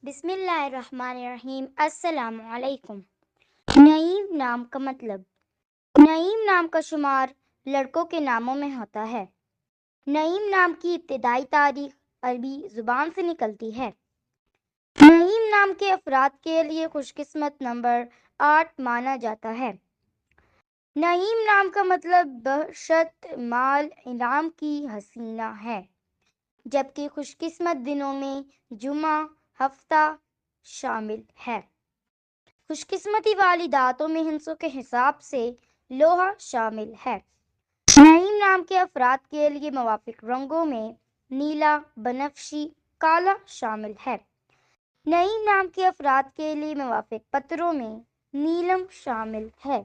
بسم اللہ الرحمن الرحیم۔ السلام علیکم۔ نعیم نام کا مطلب۔ نعیم نام کا شمار لڑکوں کے ناموں میں ہوتا ہے۔ نعیم نام کی ابتدائی تاریخ عربی زبان سے نکلتی ہے۔ نعیم نام کے افراد کے لیے خوش قسمت نمبر 8 مانا جاتا ہے۔ نعیم نام کا مطلب بہشت مال انعام کی حسینہ ہے، جبکہ خوش قسمت دنوں میں جمعہ ہفتہ شامل ہے۔ خوش قسمتی والی دانتوں میں ہندسوں کے حساب سے لوہا شامل ہے۔ نعیم نام کے افراد کے لیے موافق رنگوں میں نیلا، بنفشی، کالا شامل ہے۔ نعیم نام کے افراد کے لیے موافق پتروں میں نیلم شامل ہے۔